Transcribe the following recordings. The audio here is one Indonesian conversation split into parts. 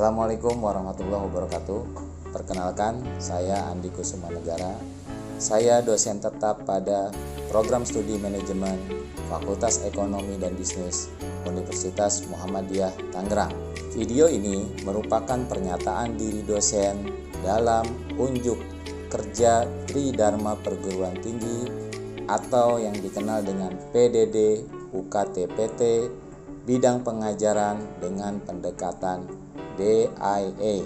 Assalamualaikum warahmatullahi wabarakatuh. Perkenalkan, saya Andi Kusumanegara. Saya dosen tetap pada Program Studi Manajemen Fakultas Ekonomi dan Bisnis Universitas Muhammadiyah Tangerang. Video ini merupakan pernyataan diri dosen dalam unjuk kerja Tridharma Perguruan Tinggi atau yang dikenal dengan PDD UKT-PT bidang pengajaran dengan pendekatan DIA,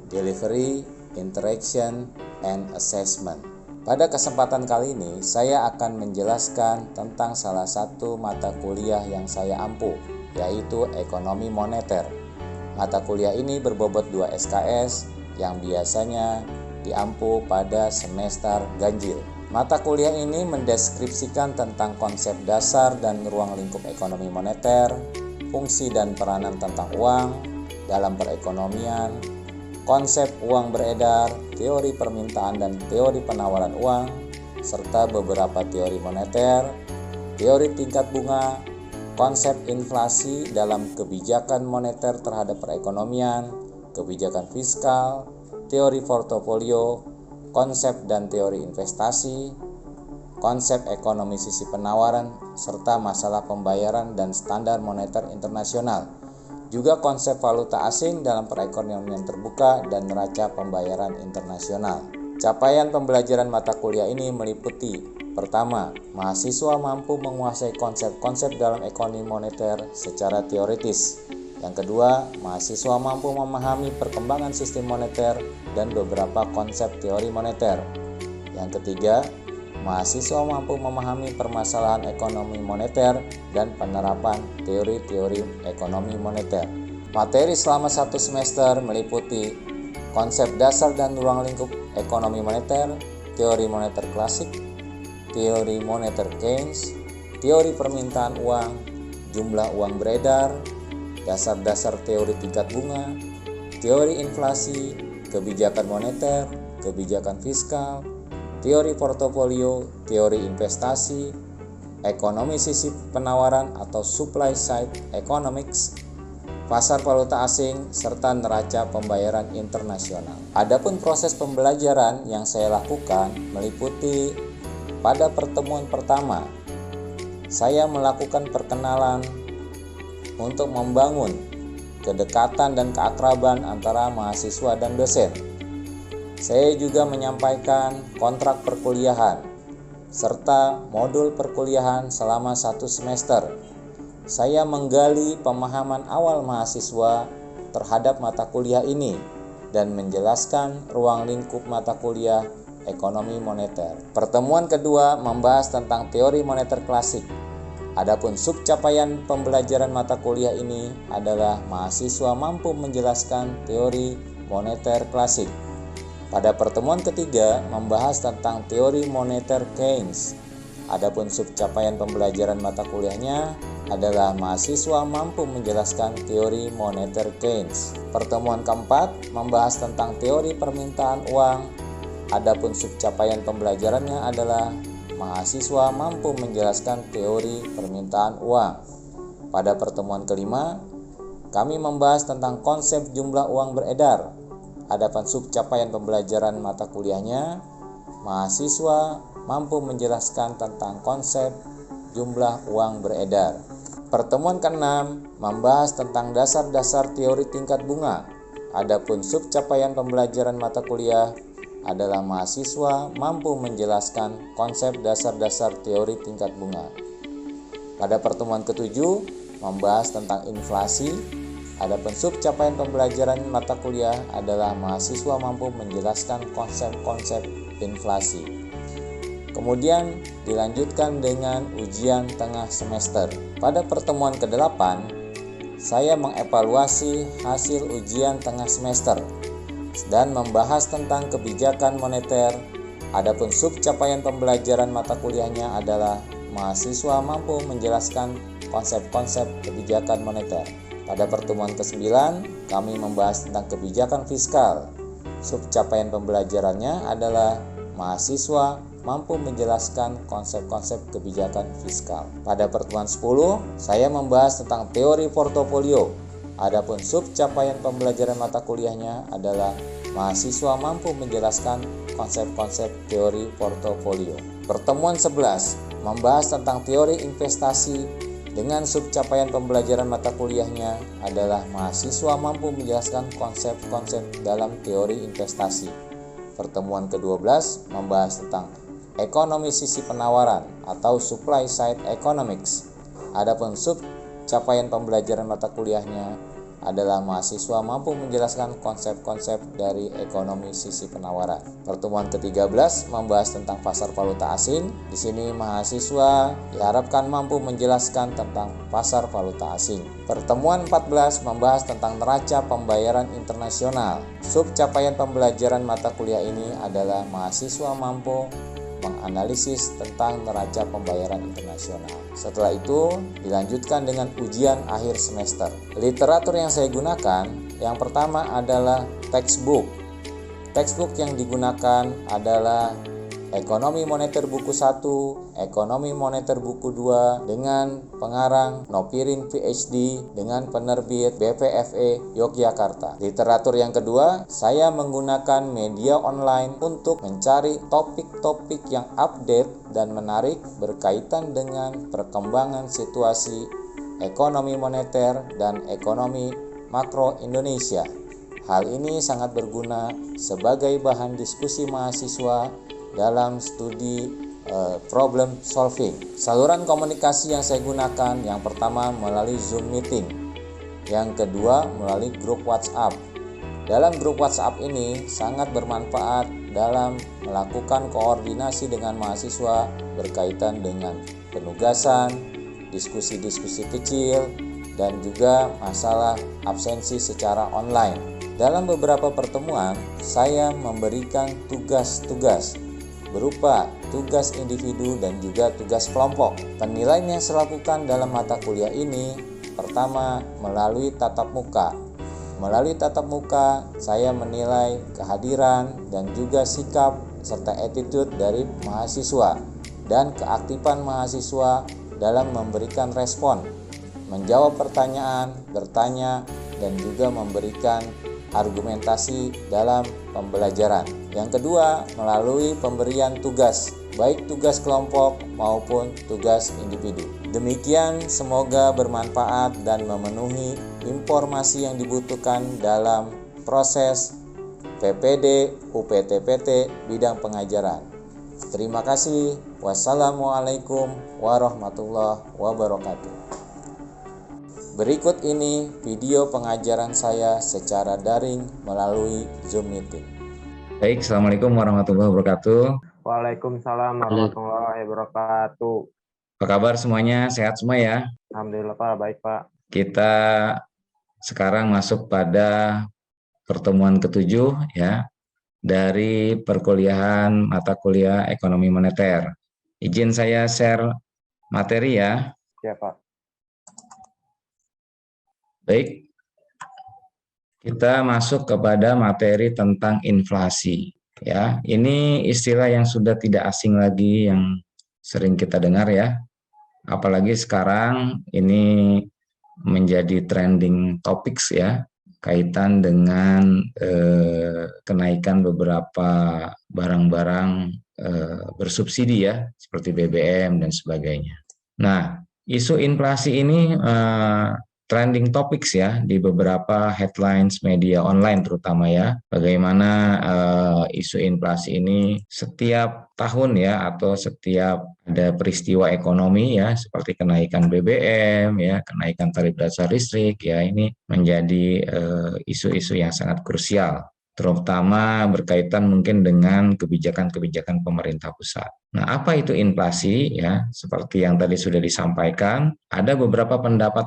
Delivery, Interaction, and Assessment. Pada kesempatan kali ini, saya akan menjelaskan tentang salah satu mata kuliah yang saya ampuh, yaitu Ekonomi Moneter. Mata kuliah ini berbobot 2 SKS yang biasanya diampuh pada semester ganjil. Mata kuliah ini mendeskripsikan tentang konsep dasar dan ruang lingkup ekonomi moneter, fungsi dan peranan tentang uang dalam perekonomian, konsep uang beredar, teori permintaan dan teori penawaran uang, serta beberapa teori moneter, teori tingkat bunga, konsep inflasi dalam kebijakan moneter terhadap perekonomian, kebijakan fiskal, teori portofolio, konsep dan teori investasi, konsep ekonomi sisi penawaran, serta masalah pembayaran dan standar moneter internasional. Juga konsep valuta asing dalam perekonomian terbuka dan neraca pembayaran internasional. Capaian pembelajaran mata kuliah ini meliputi: pertama, mahasiswa mampu menguasai konsep-konsep dalam ekonomi moneter secara teoritis. Yang kedua, mahasiswa mampu memahami perkembangan sistem moneter dan beberapa konsep teori moneter. Yang ketiga, mahasiswa mampu memahami permasalahan ekonomi moneter dan penerapan teori-teori ekonomi moneter. Materi selama 1 semester meliputi konsep dasar dan ruang lingkup ekonomi moneter, teori moneter klasik, teori moneter Keynes, teori permintaan uang, jumlah uang beredar, dasar-dasar teori tingkat bunga, teori inflasi, kebijakan moneter, kebijakan fiskal, teori portofolio, teori investasi, ekonomi sisi penawaran atau supply side economics, pasar valuta asing, serta neraca pembayaran internasional. Adapun proses pembelajaran yang saya lakukan meliputi: pada pertemuan pertama, saya melakukan perkenalan untuk membangun kedekatan dan keakraban antara mahasiswa dan dosen. Saya juga menyampaikan kontrak perkuliahan serta modul perkuliahan selama 1 semester. Saya menggali pemahaman awal mahasiswa terhadap mata kuliah ini dan menjelaskan ruang lingkup mata kuliah ekonomi moneter. Pertemuan kedua membahas tentang teori moneter klasik. Adapun subcapaian pembelajaran mata kuliah ini adalah mahasiswa mampu menjelaskan teori moneter klasik. Pada pertemuan ketiga membahas tentang teori moneter Keynes. Adapun subcapaian pembelajaran mata kuliahnya adalah mahasiswa mampu menjelaskan teori moneter Keynes. Pertemuan keempat membahas tentang teori permintaan uang. Adapun subcapaian pembelajarannya adalah mahasiswa mampu menjelaskan teori permintaan uang. Pada pertemuan kelima, kami membahas tentang konsep jumlah uang beredar. Adapun subcapaian pembelajaran mata kuliahnya, mahasiswa mampu menjelaskan tentang konsep jumlah uang beredar. Pertemuan keenam membahas tentang dasar-dasar teori tingkat bunga. Adapun subcapaian pembelajaran mata kuliah adalah mahasiswa mampu menjelaskan konsep dasar-dasar teori tingkat bunga. Pada pertemuan ketujuh membahas tentang inflasi. Adapun subcapaian pembelajaran mata kuliah adalah mahasiswa mampu menjelaskan konsep-konsep inflasi. Kemudian dilanjutkan dengan ujian tengah semester. Pada pertemuan ke-8, saya mengevaluasi hasil ujian tengah semester dan membahas tentang kebijakan moneter. Adapun subcapaian pembelajaran mata kuliahnya adalah mahasiswa mampu menjelaskan konsep-konsep kebijakan moneter. Pada pertemuan ke-9, kami membahas tentang kebijakan fiskal. Subcapaian pembelajarannya adalah mahasiswa mampu menjelaskan konsep-konsep kebijakan fiskal. Pada pertemuan 10, saya membahas tentang teori portofolio. Adapun sub capaian pembelajaran mata kuliahnya adalah mahasiswa mampu menjelaskan konsep-konsep teori portofolio. Pertemuan 11 membahas tentang teori investasi dengan sub capaian pembelajaran mata kuliahnya adalah mahasiswa mampu menjelaskan konsep-konsep dalam teori investasi. Pertemuan ke-12 membahas tentang ekonomi sisi penawaran atau supply side economics. Adapun sub capaian pembelajaran mata kuliahnya adalah mahasiswa mampu menjelaskan konsep-konsep dari ekonomi sisi penawaran. Pertemuan ke-13 membahas tentang pasar valuta asing. Di sini mahasiswa diharapkan mampu menjelaskan tentang pasar valuta asing. Pertemuan 14 membahas tentang neraca pembayaran internasional. Sub capaian pembelajaran mata kuliah ini adalah mahasiswa mampu menganalisis tentang neraca pembayaran internasional. Setelah itu dilanjutkan dengan ujian akhir semester. Literatur yang saya gunakan yang pertama adalah textbook. Textbook yang digunakan adalah Ekonomi Moneter buku 1, Ekonomi Moneter buku 2 dengan pengarang Nopirin PhD dengan penerbit BPFE Yogyakarta. Literatur yang kedua, saya menggunakan media online untuk mencari topik-topik yang update dan menarik berkaitan dengan perkembangan situasi ekonomi moneter dan ekonomi makro Indonesia. Hal ini sangat berguna sebagai bahan diskusi mahasiswa dalam studi problem solving. Saluran komunikasi yang saya gunakan yang pertama melalui Zoom meeting, yang kedua melalui grup WhatsApp. Dalam grup WhatsApp ini sangat bermanfaat dalam melakukan koordinasi dengan mahasiswa berkaitan dengan penugasan, diskusi-diskusi kecil, dan juga masalah absensi secara online. Dalam beberapa pertemuan, saya memberikan tugas-tugas berupa tugas individu dan juga tugas kelompok. Penilaian yang saya lakukan dalam mata kuliah ini pertama melalui tatap muka. Melalui tatap muka, saya menilai kehadiran dan juga sikap serta attitude dari mahasiswa dan keaktifan mahasiswa dalam memberikan respon, menjawab pertanyaan, bertanya, dan juga memberikan argumentasi dalam pembelajaran. Yang kedua, melalui pemberian tugas, baik tugas kelompok maupun tugas individu. Demikian, semoga bermanfaat dan memenuhi informasi yang dibutuhkan dalam proses PPD UPTPT bidang pengajaran. Terima kasih. Wassalamualaikum warahmatullahi wabarakatuh. Berikut ini video pengajaran saya secara daring melalui Zoom meeting. Baik, Assalamualaikum warahmatullahi wabarakatuh. Waalaikumsalam warahmatullahi wabarakatuh. Apa kabar semuanya? Sehat semua ya? Alhamdulillah Pak, baik Pak. Kita sekarang masuk pada pertemuan ke-7 ya dari perkuliahan mata kuliah Ekonomi Moneter. Izin saya share materi ya. Ya Pak. Baik, kita masuk kepada materi tentang inflasi. Ya, ini istilah yang sudah tidak asing lagi, yang sering kita dengar ya. Apalagi sekarang ini menjadi trending topics ya, kaitan dengan kenaikan beberapa barang-barang bersubsidi ya, seperti BBM dan sebagainya. Nah, isu inflasi ini trending topics ya di beberapa headlines media online terutama ya. Bagaimana isu inflasi ini setiap tahun ya atau setiap ada peristiwa ekonomi ya seperti kenaikan BBM ya, kenaikan tarif dasar listrik ya, ini menjadi isu-isu yang sangat krusial, terutama berkaitan mungkin dengan kebijakan-kebijakan pemerintah pusat. Nah, apa itu inflasi ya? Seperti yang tadi sudah disampaikan, ada beberapa pendapat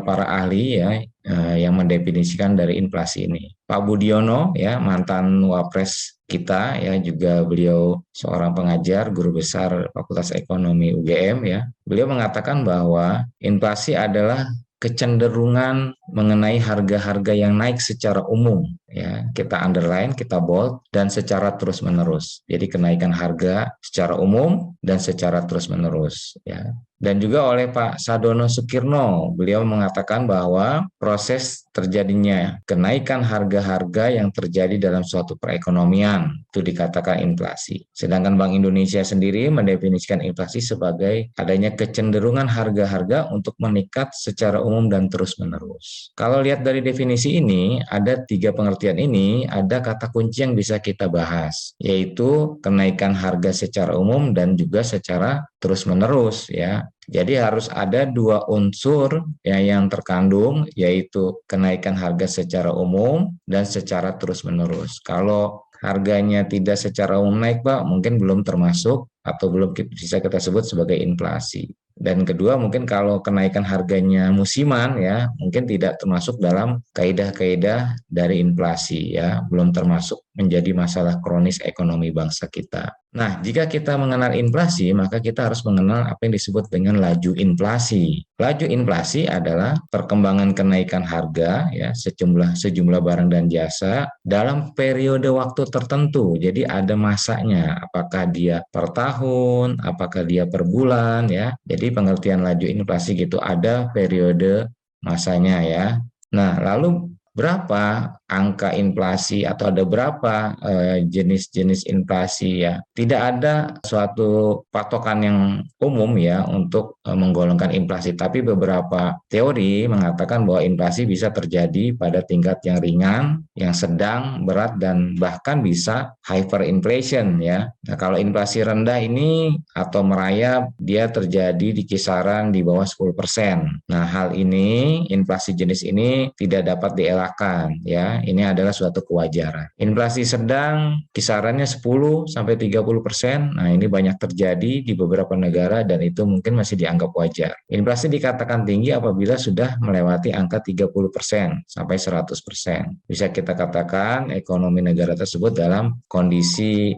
para ahli ya yang mendefinisikan dari inflasi ini. Pak Budiono ya, mantan Wapres kita ya, juga beliau seorang pengajar, guru besar Fakultas Ekonomi UGM ya. Beliau mengatakan bahwa inflasi adalah kecenderungan mengenai harga-harga yang naik secara umum ya, kita underline, kita bold, dan secara terus-menerus. Jadi kenaikan harga secara umum dan secara terus-menerus, ya. Dan juga oleh Pak Sadono Sukirno, beliau mengatakan bahwa proses terjadinya kenaikan harga-harga yang terjadi dalam suatu perekonomian itu dikatakan inflasi. Sedangkan Bank Indonesia sendiri mendefinisikan inflasi sebagai adanya kecenderungan harga-harga untuk meningkat secara umum dan terus-menerus. Kalau lihat dari definisi ini, ada 3 pengertian ini, ada kata kunci yang bisa kita bahas, yaitu kenaikan harga secara umum dan juga secara terus-menerus, ya. Jadi harus ada 2 unsur ya yang terkandung, yaitu kenaikan harga secara umum dan secara terus-menerus. Kalau harganya tidak secara umum naik, Pak, mungkin belum termasuk atau belum bisa kita sebut sebagai inflasi. Dan kedua, mungkin kalau kenaikan harganya musiman ya, mungkin tidak termasuk dalam kaidah-kaidah dari inflasi ya, belum termasuk menjadi masalah kronis ekonomi bangsa kita. Nah, jika kita mengenal inflasi, maka kita harus mengenal apa yang disebut dengan laju inflasi. Laju inflasi adalah perkembangan kenaikan harga ya sejumlah barang dan jasa dalam periode waktu tertentu. Jadi ada masanya, apakah dia per tahun, apakah dia per bulan ya. Jadi pengertian laju inflasi gitu ada periode masanya ya. Nah, lalu berapa angka inflasi atau ada berapa jenis-jenis inflasi ya. Tidak ada suatu patokan yang umum ya untuk menggolongkan inflasi, tapi beberapa teori mengatakan bahwa inflasi bisa terjadi pada tingkat yang ringan, yang sedang, berat, dan bahkan bisa hyperinflation ya. Nah, kalau inflasi rendah ini atau merayap, dia terjadi di kisaran di bawah 10%. Nah, hal ini, inflasi jenis ini tidak dapat dielakkan ya. Ini adalah suatu kewajaran. Inflasi sedang kisarannya 10-30%. Nah, ini banyak terjadi di beberapa negara dan itu mungkin masih dianggap wajar. Inflasi dikatakan tinggi apabila sudah melewati angka 30% sampai 100%. Bisa kita katakan ekonomi negara tersebut dalam kondisi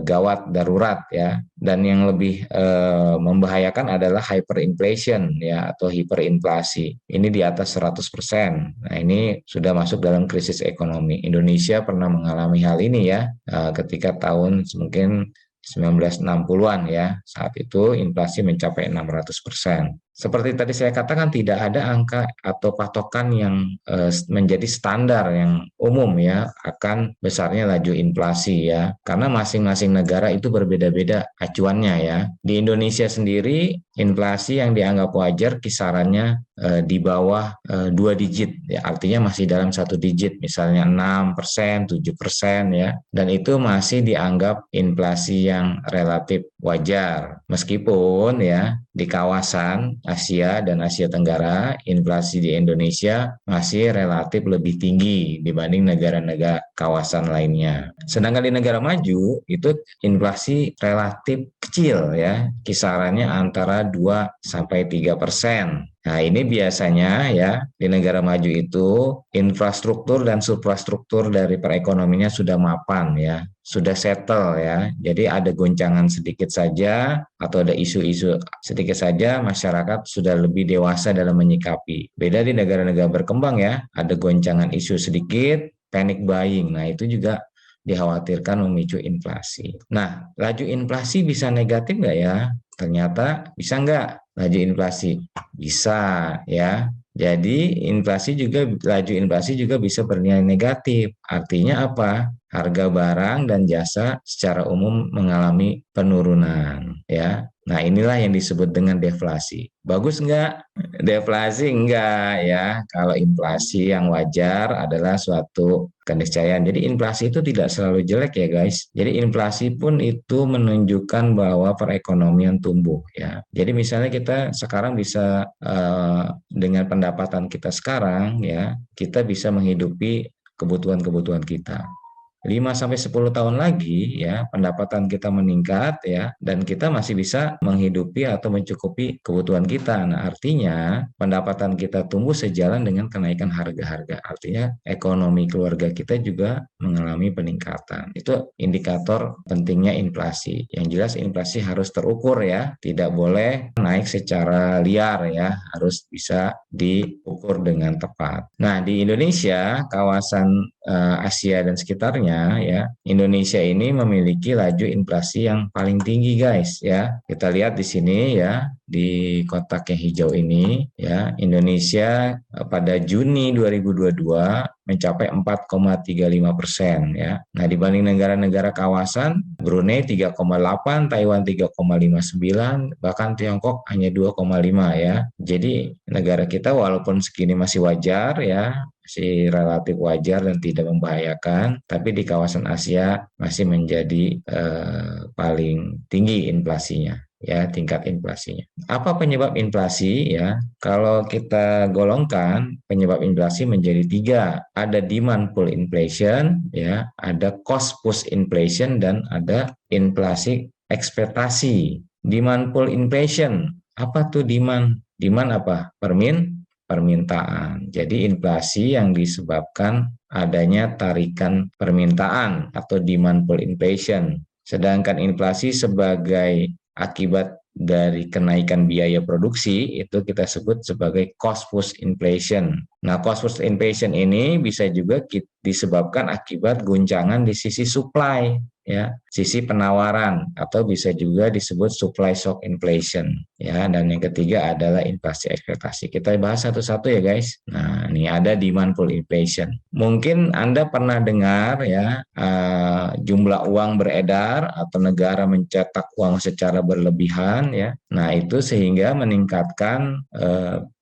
gawat darurat ya. Dan yang lebih membahayakan adalah hyperinflation ya atau hiperinflasi. Ini di atas 100%. Nah, ini sudah masuk dalam krisis ekonomi. Indonesia pernah mengalami hal ini ya ketika tahun mungkin 1960-an ya. Saat itu inflasi mencapai 600%. Seperti tadi saya katakan tidak ada angka atau patokan yang menjadi standar yang umum ya akan besarnya laju inflasi ya. Karena masing-masing negara itu berbeda-beda acuannya ya. Di Indonesia sendiri inflasi yang dianggap wajar kisarannya di bawah 2 digit ya, artinya masih dalam 1 digit, misalnya 6%, 7% ya, dan itu masih dianggap inflasi yang relatif wajar. Meskipun ya di kawasan Asia dan Asia Tenggara, inflasi di Indonesia masih relatif lebih tinggi dibanding negara-negara kawasan lainnya. Sedangkan di negara maju itu inflasi relatif kecil ya, kisarannya antara 2-3%. Nah, ini biasanya ya di negara maju itu infrastruktur dan suprastruktur dari perekonomiannya sudah mapan ya, sudah settle ya. Jadi ada goncangan sedikit saja atau ada isu-isu sedikit saja, masyarakat sudah lebih dewasa dalam menyikapi. Beda di negara-negara berkembang ya, ada goncangan isu sedikit, panic buying. Nah, itu juga dikhawatirkan memicu inflasi. Nah, laju inflasi bisa negatif nggak ya? Ternyata bisa nggak laju inflasi? Bisa ya. Jadi laju inflasi juga bisa bernilai negatif. Artinya apa? Harga barang dan jasa secara umum mengalami penurunan ya. Nah, inilah yang disebut dengan deflasi. Bagus enggak? Deflasi enggak ya. Kalau inflasi yang wajar adalah suatu keniscayaan. Jadi inflasi itu tidak selalu jelek ya guys. Jadi inflasi pun itu menunjukkan bahwa perekonomian tumbuh ya. Jadi misalnya kita sekarang bisa dengan pendapatan kita sekarang ya, kita bisa menghidupi kebutuhan-kebutuhan kita. 5-10 tahun lagi ya pendapatan kita meningkat ya dan kita masih bisa menghidupi atau mencukupi kebutuhan kita. Nah, artinya pendapatan kita tumbuh sejalan dengan kenaikan harga-harga. Artinya ekonomi keluarga kita juga mengalami peningkatan. Itu indikator pentingnya inflasi. Yang jelas inflasi harus terukur ya, tidak boleh naik secara liar ya, harus bisa diukur dengan tepat. Nah, di Indonesia kawasan Asia dan sekitarnya ya, Indonesia ini memiliki laju inflasi yang paling tinggi guys ya. Kita lihat di sini ya, di kotak yang hijau ini ya, Indonesia pada Juni 2022 mencapai 4,35% ya. Nah, dibanding negara-negara kawasan, Brunei 3,8, Taiwan 3,59, bahkan Tiongkok hanya 2,5 ya. Jadi negara kita walaupun segini masih wajar ya, masih relatif wajar dan tidak membahayakan, tapi di kawasan Asia masih menjadi paling tinggi inflasinya ya, tingkat inflasinya. Apa penyebab inflasi ya? Kalau kita golongkan penyebab inflasi menjadi 3. Ada demand pull inflation ya, ada cost push inflation, dan ada inflasi ekspektasi. Demand pull inflation, apa tuh demand? Demand apa? Permintaan. Jadi inflasi yang disebabkan adanya tarikan permintaan atau demand pull inflation. Sedangkan inflasi sebagai akibat dari kenaikan biaya produksi itu kita sebut sebagai cost push inflation. Nah, cost push inflation ini bisa juga disebabkan akibat guncangan di sisi supply ya, sisi penawaran, atau bisa juga disebut supply shock inflation ya. Dan yang ketiga adalah inflasi ekspektasi. Kita bahas satu-satu ya guys. Nah, ini ada demand pull inflation. Mungkin Anda pernah dengar ya, jumlah uang beredar atau negara mencetak uang secara berlebihan ya. Nah, itu sehingga meningkatkan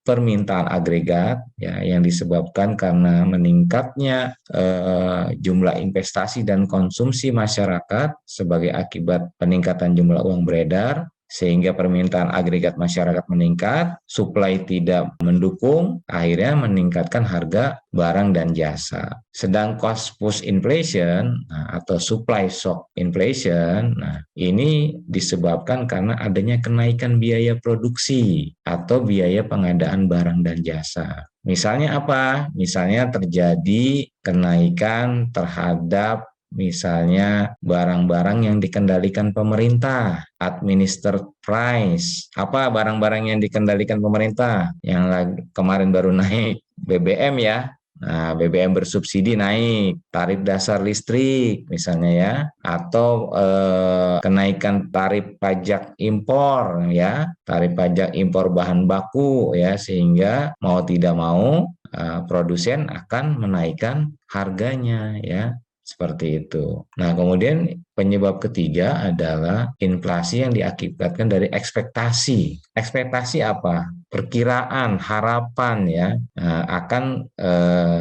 permintaan agregat ya, yang disebabkan karena meningkatnya jumlah investasi dan konsumsi masyarakat sebagai akibat peningkatan jumlah uang beredar, sehingga permintaan agregat masyarakat meningkat, supply tidak mendukung, akhirnya meningkatkan harga barang dan jasa. Sedang cost push inflation atau supply shock inflation, ini disebabkan karena adanya kenaikan biaya produksi atau biaya pengadaan barang dan jasa. Misalnya apa? Misalnya terjadi kenaikan terhadap misalnya barang-barang yang dikendalikan pemerintah, administered price. Apa barang-barang yang dikendalikan pemerintah? Yang kemarin baru naik, BBM ya. Nah, BBM bersubsidi naik, tarif dasar listrik misalnya ya, atau kenaikan tarif pajak impor ya, tarif pajak impor bahan baku ya, sehingga mau tidak mau produsen akan menaikkan harganya ya. Seperti itu. Nah, kemudian penyebab ketiga adalah inflasi yang diakibatkan dari ekspektasi. Ekspektasi apa? Perkiraan, harapan ya, akan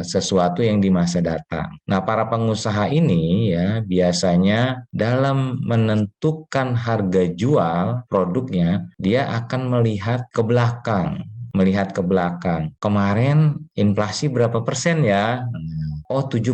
sesuatu yang di masa datang. Nah, para pengusaha ini ya biasanya dalam menentukan harga jual produknya, dia akan melihat ke belakang. Kemarin inflasi berapa persen ya? Oh, 7%.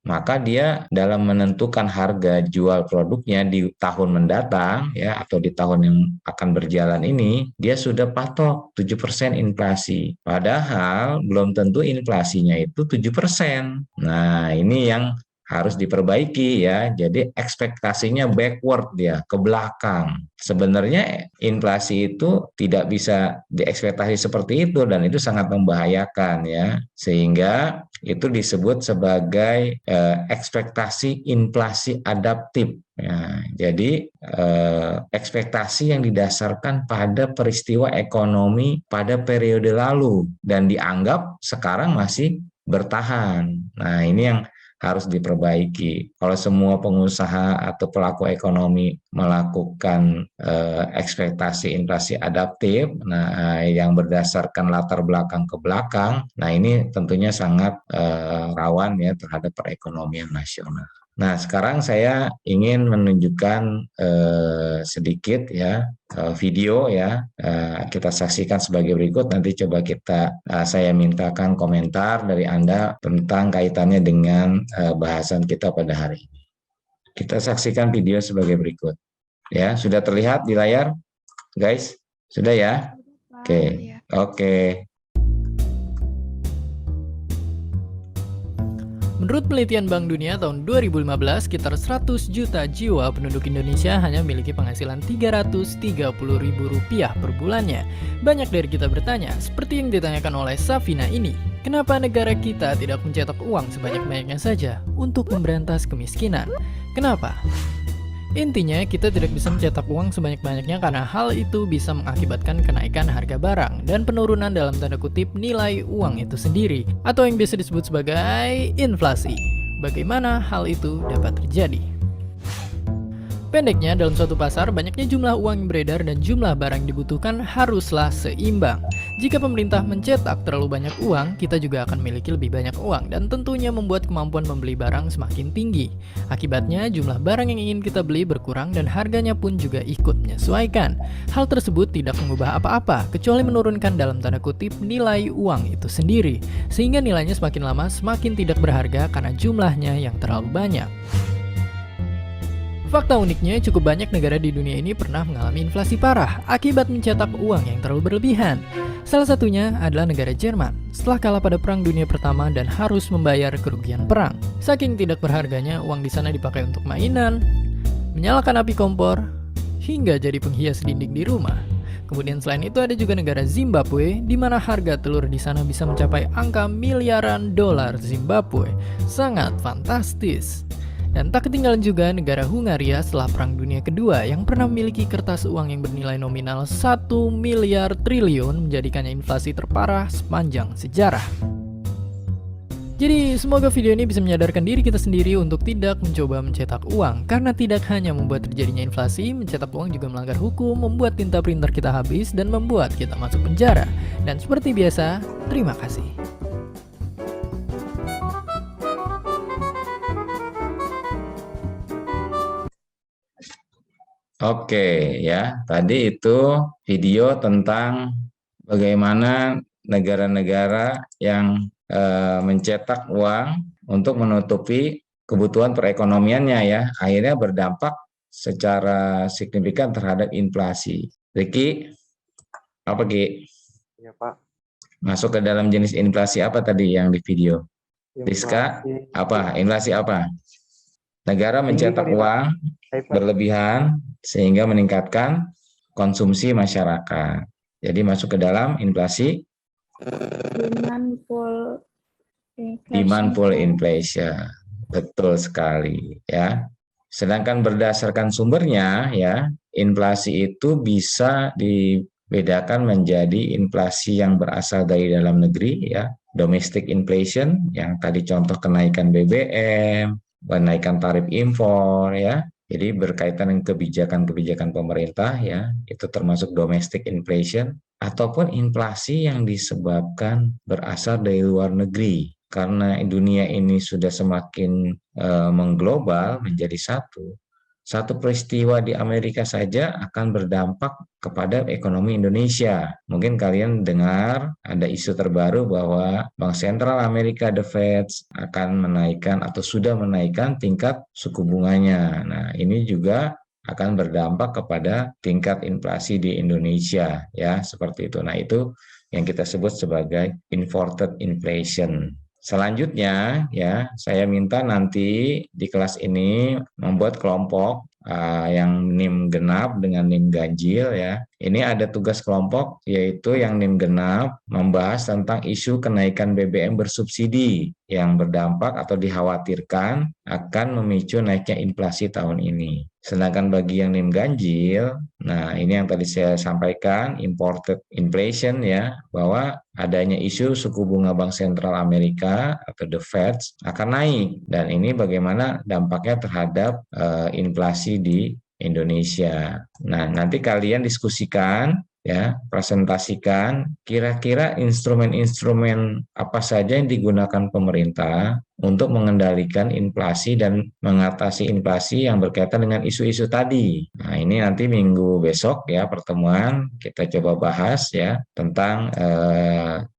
Maka dia dalam menentukan harga jual produknya di tahun mendatang ya, atau di tahun yang akan berjalan ini, dia sudah patok 7% inflasi. Padahal belum tentu inflasinya itu 7%. Nah, ini yang harus diperbaiki ya. Jadi ekspektasinya backward dia, ke belakang. Sebenarnya inflasi itu tidak bisa diekspektasi seperti itu, dan itu sangat membahayakan ya. Sehingga itu disebut sebagai ekspektasi inflasi adaptif. Ya, jadi ekspektasi yang didasarkan pada peristiwa ekonomi pada periode lalu dan dianggap sekarang masih bertahan. Nah, ini yang harus diperbaiki. Kalau semua pengusaha atau pelaku ekonomi melakukan ekspektasi inflasi adaptif, nah yang berdasarkan latar belakang ke belakang, nah ini tentunya sangat rawan ya terhadap perekonomian nasional. Nah, sekarang saya ingin menunjukkan sedikit ya video ya, kita saksikan sebagai berikut. Nanti coba saya mintakan komentar dari Anda tentang kaitannya dengan bahasan kita pada hari ini. Kita saksikan video sebagai berikut. Ya, sudah terlihat di layar, guys? Sudah ya? Oke. Menurut penelitian Bank Dunia tahun 2015, sekitar 100 juta jiwa penduduk Indonesia hanya memiliki penghasilan Rp330.000 per bulannya. Banyak dari kita bertanya, seperti yang ditanyakan oleh Safina ini, kenapa negara kita tidak mencetak uang sebanyak-banyaknya saja untuk memberantas kemiskinan? Kenapa? Intinya, kita tidak bisa mencetak uang sebanyak-banyaknya karena hal itu bisa mengakibatkan kenaikan harga barang dan penurunan dalam tanda kutip nilai uang itu sendiri, atau yang biasa disebut sebagai inflasi. Bagaimana hal itu dapat terjadi? Pendeknya, dalam suatu pasar, banyaknya jumlah uang yang beredar dan jumlah barang yang dibutuhkan haruslah seimbang. Jika pemerintah mencetak terlalu banyak uang, kita juga akan memiliki lebih banyak uang dan tentunya membuat kemampuan membeli barang semakin tinggi. Akibatnya, jumlah barang yang ingin kita beli berkurang dan harganya pun juga ikut menyesuaikan. Hal tersebut tidak mengubah apa-apa, kecuali menurunkan dalam tanda kutip nilai uang itu sendiri, sehingga nilainya semakin lama semakin tidak berharga karena jumlahnya yang terlalu banyak. Fakta uniknya, cukup banyak negara di dunia ini pernah mengalami inflasi parah akibat mencetak uang yang terlalu berlebihan. Salah satunya adalah negara Jerman, setelah kalah pada Perang Dunia Pertama dan harus membayar kerugian perang. Saking tidak berharganya, uang di sana dipakai untuk mainan, menyalakan api kompor, hingga jadi penghias dinding di rumah. Kemudian selain itu ada juga negara Zimbabwe, di mana harga telur di sana bisa mencapai angka miliaran dolar Zimbabwe. Sangat fantastis. Dan tak ketinggalan juga negara Hungaria setelah Perang Dunia Kedua yang pernah memiliki kertas uang yang bernilai nominal 1 miliar triliun, menjadikannya inflasi terparah sepanjang sejarah. Jadi semoga video ini bisa menyadarkan diri kita sendiri untuk tidak mencoba mencetak uang, karena tidak hanya membuat terjadinya inflasi, mencetak uang juga melanggar hukum, membuat tinta printer kita habis, dan membuat kita masuk penjara. Dan seperti biasa, terima kasih. Oke, ya. Tadi itu video tentang bagaimana negara-negara yang mencetak uang untuk menutupi kebutuhan perekonomiannya ya, akhirnya berdampak secara signifikan terhadap inflasi. Ricky, apa Ki? Iya, Pak. Masuk ke dalam jenis inflasi apa tadi yang di video? Rizka, apa? Inflasi apa? Negara mencetak uang berlebihan sehingga meningkatkan konsumsi masyarakat. Jadi masuk ke dalam inflasi, demand pull inflation. Betul sekali ya. Sedangkan berdasarkan sumbernya ya, inflasi itu bisa dibedakan menjadi inflasi yang berasal dari dalam negeri ya, domestic inflation yang tadi contoh kenaikan BBM, kenaikan tarif impor ya. Jadi berkaitan dengan kebijakan-kebijakan pemerintah ya, itu termasuk domestic inflation, ataupun inflasi yang disebabkan berasal dari luar negeri. Karena dunia ini sudah semakin mengglobal menjadi satu peristiwa di Amerika saja akan berdampak kepada ekonomi Indonesia. Mungkin kalian dengar ada isu terbaru bahwa Bank Sentral Amerika, The Fed, akan menaikkan atau sudah menaikkan tingkat suku bunganya. Nah, ini juga akan berdampak kepada tingkat inflasi di Indonesia, ya, seperti itu. Nah, itu yang kita sebut sebagai inverted inflation. Selanjutnya ya, saya minta nanti di kelas ini membuat kelompok yang NIM genap dengan NIM ganjil ya. Ini ada tugas kelompok yaitu yang NIM genap membahas tentang isu kenaikan BBM bersubsidi yang berdampak atau dikhawatirkan akan memicu naiknya inflasi tahun ini. Sedangkan bagi yang NIM ganjil, nah ini yang tadi saya sampaikan, imported inflation ya, bahwa adanya isu suku bunga Bank Sentral Amerika atau The Fed akan naik. Dan ini bagaimana dampaknya terhadap inflasi di Indonesia. Nah, nanti kalian diskusikan ya, presentasikan kira-kira instrumen-instrumen apa saja yang digunakan pemerintah untuk mengendalikan inflasi dan mengatasi inflasi yang berkaitan dengan isu-isu tadi. Nah, ini nanti minggu besok ya pertemuan kita coba bahas ya tentang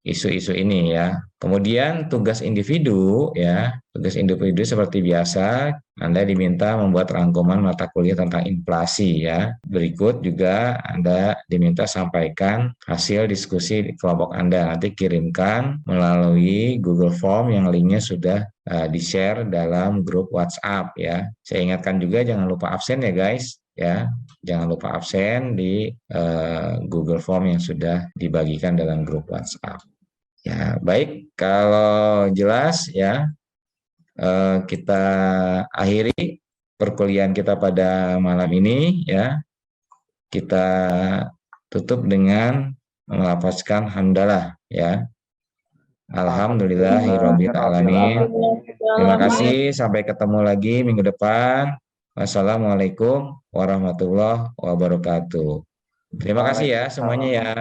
isu-isu ini ya. Kemudian tugas individu ya, tugas individu seperti biasa Anda diminta membuat rangkuman mata kuliah tentang inflasi ya. Berikut juga Anda diminta sampaikan hasil diskusi di kelompok Anda. Nanti kirimkan melalui Google Form yang linknya sudah di-share dalam grup WhatsApp ya. Saya ingatkan juga jangan lupa absen ya guys ya. Jangan lupa absen di Google Form yang sudah dibagikan dalam grup WhatsApp. Ya, baik, kalau jelas ya, kita akhiri perkuliahan kita pada malam ini ya. Kita tutup dengan melafazkan hamdalah ya. Alhamdulillahirabbil alamin. Terima kasih, sampai ketemu lagi minggu depan. Wassalamualaikum warahmatullahi wabarakatuh. Terima kasih ya semuanya ya.